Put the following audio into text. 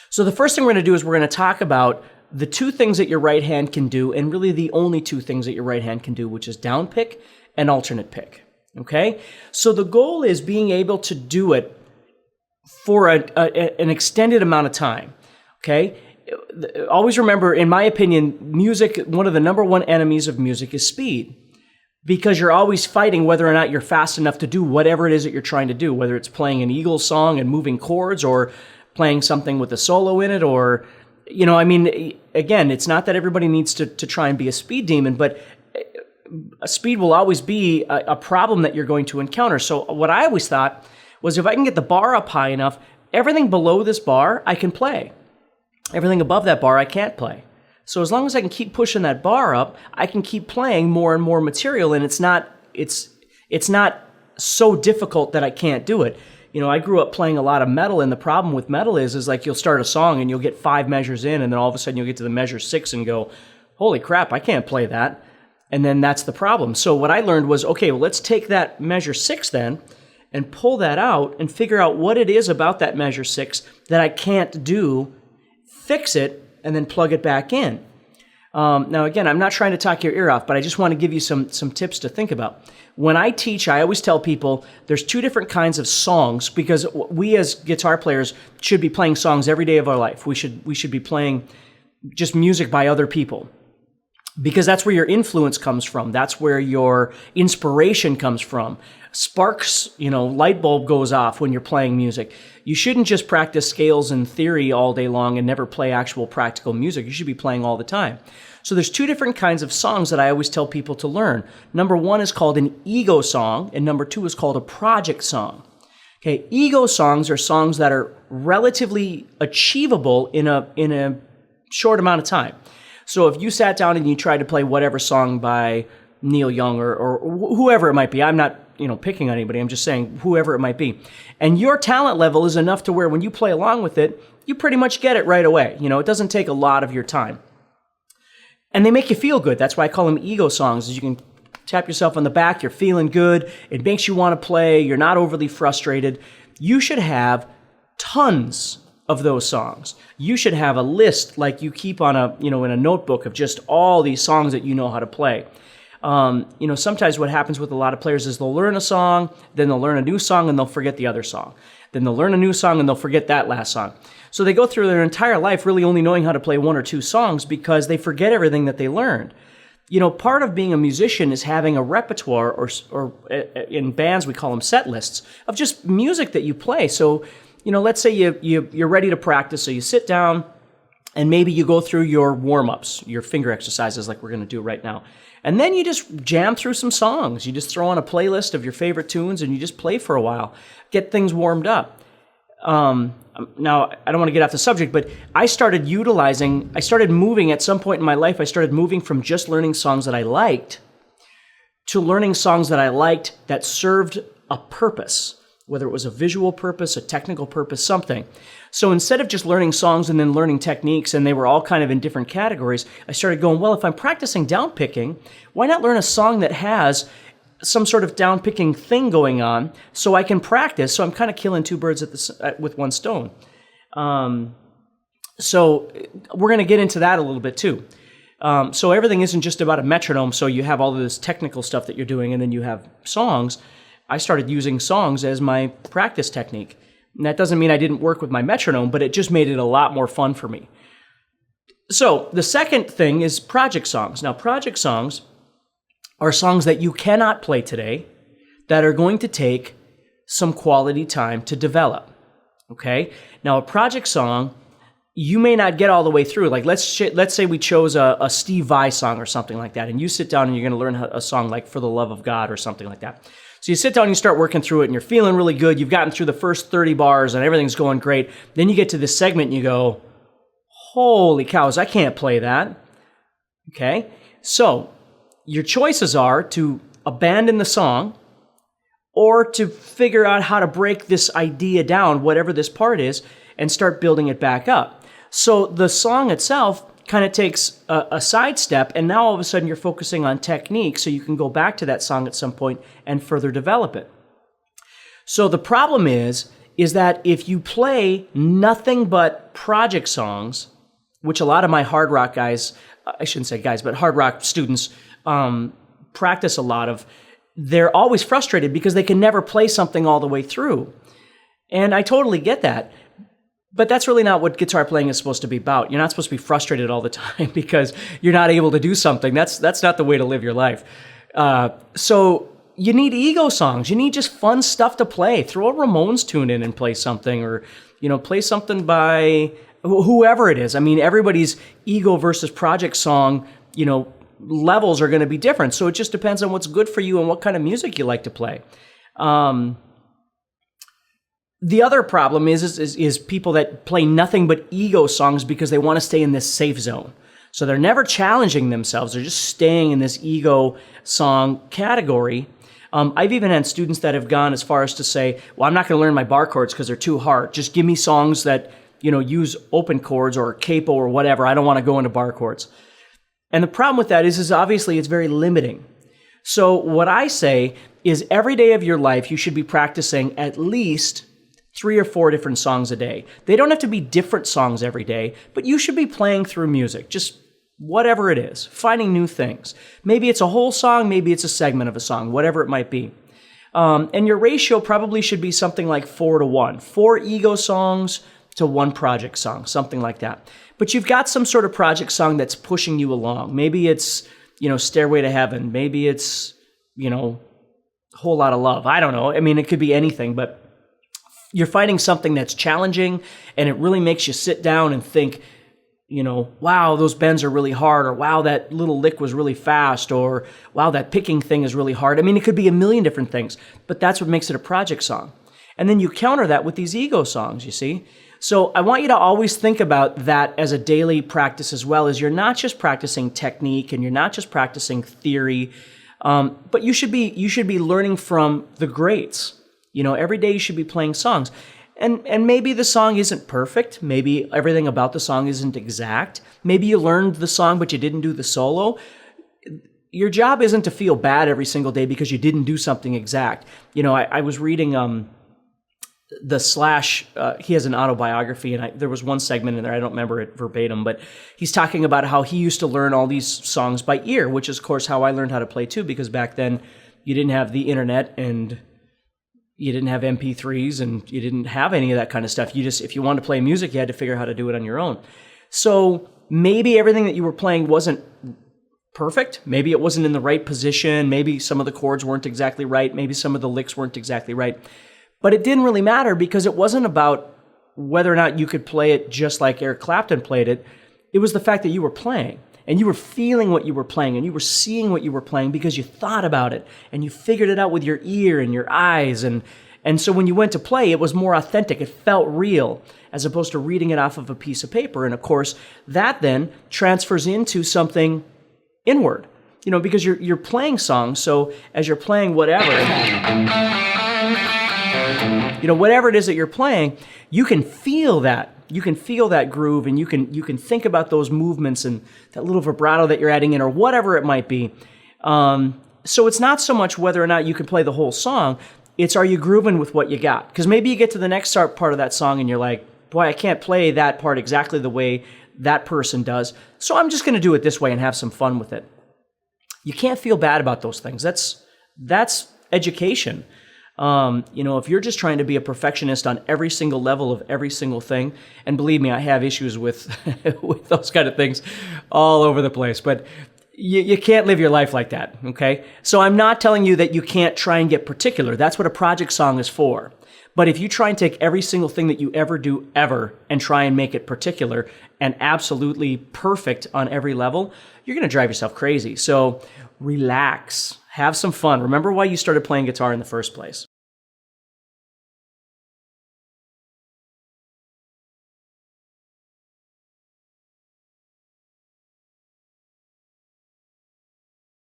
So the first thing we're going to do is we're going to talk about the two things that your right hand can do, and really the only two things that your right hand can do, which is down pick and alternate pick. Okay? So the goal is being able to do it for an extended amount of time. Okay? Always remember, in my opinion, music, one of the number one enemies of music is speed. Because you're always fighting whether or not you're fast enough to do whatever it is that you're trying to do, whether it's playing an Eagles song and moving chords, or playing something with a solo in it, or, again, it's not that everybody needs to try and be a speed demon, but speed will always be a problem that you're going to encounter. So what I always thought was, if I can get the bar up high enough, everything below this bar I can play. Everything above that bar I can't play. So as long as I can keep pushing that bar up, I can keep playing more and more material, and it's not so difficult that I can't do it. I grew up playing a lot of metal, and the problem with metal is like you'll start a song and you'll get 5 measures in, and then all of a sudden you'll get to the measure 6 and go, holy crap, I can't play that. And then that's the problem. So what I learned was, okay, well, let's take that measure 6 then and pull that out and figure out what it is about that measure 6 that I can't do, fix it, and then plug it back in. Now, again, I'm not trying to talk your ear off, but I just want to give you some tips to think about. When I teach, I always tell people there's 2 different kinds of songs, because we as guitar players should be playing songs every day of our life. We should be playing just music by other people, because that's where your influence comes from. That's where your inspiration comes from. Sparks, light bulb goes off when you're playing music. You shouldn't just practice scales and theory all day long and never play actual practical music. You should be playing all the time. So there's 2 different kinds of songs that I always tell people to learn. Number 1 is called an ego song, and number 2 is called a project song. Okay, ego songs are songs that are relatively achievable in a short amount of time. So if you sat down and you tried to play whatever song by Neil Young or whoever it might be, I'm not picking on anybody, I'm just saying whoever it might be, and your talent level is enough to where when you play along with it, you pretty much get it right away. It doesn't take a lot of your time. And they make you feel good. That's why I call them ego songs, is you can tap yourself on the back, you're feeling good, it makes you want to play, you're not overly frustrated. You should have tons of those songs. You should have a list like you keep on in a notebook of just all these songs that you know how to play. Sometimes what happens with a lot of players is they'll learn a song, then they'll learn a new song, and they'll forget the other song. Then they'll learn a new song, and they'll forget that last song. So they go through their entire life really only knowing how to play 1 or 2 songs because they forget everything that they learned. Part of being a musician is having a repertoire, or in bands we call them set lists, of just music that you play. So, let's say you're ready to practice, so you sit down, and maybe you go through your warm-ups, your finger exercises like we're going to do right now. And then you just jam through some songs. You just throw on a playlist of your favorite tunes and you just play for a while. Get things warmed up. Now, I don't want to get off the subject, but I started moving at some point in my life. I started moving from just learning songs that I liked to learning songs that I liked that served a purpose, whether it was a visual purpose, a technical purpose, something. So instead of just learning songs and then learning techniques, and they were all kind of in different categories, I started going, well, if I'm practicing down picking, why not learn a song that has some sort of down picking thing going on so I can practice? So I'm kind of killing 2 birds with 1 stone. So we're going to get into that a little bit too. So everything isn't just about a metronome, so you have all of this technical stuff that you're doing, and then you have songs. I started using songs as my practice technique. And that doesn't mean I didn't work with my metronome, but it just made it a lot more fun for me. So the second thing is project songs. Now, project songs are songs that you cannot play today that are going to take some quality time to develop. Okay? Now, a project song, you may not get all the way through. Like, let's say we chose a Steve Vai song or something like that, and you sit down and you're going to learn a song like For the Love of God or something like that. So you sit down and you start working through it, and you're feeling really good. You've gotten through the first 30 bars, and everything's going great. Then you get to this segment, and you go, holy cows, I can't play that. Okay? So your choices are to abandon the song or to figure out how to break this idea down, whatever this part is, and start building it back up. So the song itself kind of takes a sidestep, and now all of a sudden you're focusing on technique so you can go back to that song at some point and further develop it. So the problem is is that if you play nothing but project songs, which a lot of my hard rock guys, I shouldn't say guys, but hard rock students practice a lot of, they're always frustrated because they can never play something all the way through. And I totally get that. But that's really not what guitar playing is supposed to be about. You're not supposed to be frustrated all the time because you're not able to do something. That's not the way to live your life. So you need ego songs. You need just fun stuff to play. Throw a Ramones tune in and play something, or play something by whoever it is. I mean, everybody's ego versus project song, levels are going to be different. So it just depends on what's good for you and what kind of music you like to play. The other problem is people that play nothing but ego songs because they want to stay in this safe zone. So they're never challenging themselves. They're just staying in this ego song category. I've even had students that have gone as far as to say, well, I'm not going to learn my bar chords because they're too hard. Just give me songs that, use open chords or capo or whatever. I don't want to go into bar chords. And the problem with that is obviously it's very limiting. So what I say is every day of your life, you should be practicing at least 3 or 4 different songs a day. They don't have to be different songs every day, but you should be playing through music, just whatever it is, finding new things. Maybe it's a whole song, maybe it's a segment of a song, whatever it might be. And your ratio probably should be something like 4-to-1. 4 ego songs to 1 project song, something like that. But you've got some sort of project song that's pushing you along. Maybe it's, Stairway to Heaven. Maybe it's, Whole Lotta Love. I don't know. I mean, it could be anything, but you're finding something that's challenging and it really makes you sit down and think, wow, those bends are really hard, or wow, that little lick was really fast, or wow, that picking thing is really hard. I mean, it could be a million different things, but that's what makes it a project song. And then you counter that with these ego songs, you see? So I want you to always think about that as a daily practice as well, as you're not just practicing technique and you're not just practicing theory, but you should be learning from the greats. Every day you should be playing songs. And maybe the song isn't perfect. Maybe everything about the song isn't exact. Maybe you learned the song, but you didn't do the solo. Your job isn't to feel bad every single day because you didn't do something exact. I was reading the Slash, he has an autobiography, and there was one segment in there, I don't remember it verbatim, but he's talking about how he used to learn all these songs by ear, which is, of course, how I learned how to play too, because back then you didn't have the internet and you didn't have MP3s and you didn't have any of that kind of stuff. If you wanted to play music, you had to figure out how to do it on your own. So maybe everything that you were playing wasn't perfect. Maybe it wasn't in the right position. Maybe some of the chords weren't exactly right. Maybe some of the licks weren't exactly right. But it didn't really matter because it wasn't about whether or not you could play it just like Eric Clapton played it. It was the fact that you were playing. And you were feeling what you were playing, and you were seeing what you were playing because you thought about it, and you figured it out with your ear and your eyes. And so when you went to play, it was more authentic. It felt real, as opposed to reading it off of a piece of paper. And of course, that then transfers into something inward, because you're playing songs. So as you're playing whatever, whatever it is that you're playing, you can feel that. You can feel that groove, and you can think about those movements and that little vibrato that you're adding in, or whatever it might be. So it's not so much whether or not you can play the whole song, it's are you grooving with what you got? Because maybe you get to the next part of that song and you're like, boy, I can't play that part exactly the way that person does, so I'm just going to do it this way and have some fun with it. You can't feel bad about those things. That's education. If you're just trying to be a perfectionist on every single level of every single thing, and believe me, I have issues with with those kind of things all over the place, but you can't live your life like that, okay? So I'm not telling you that you can't try and get particular. That's what a project song is for. But if you try and take every single thing that you ever do ever and try and make it particular and absolutely perfect on every level, you're going to drive yourself crazy. So relax. Have some fun. Remember why you started playing guitar in the first place.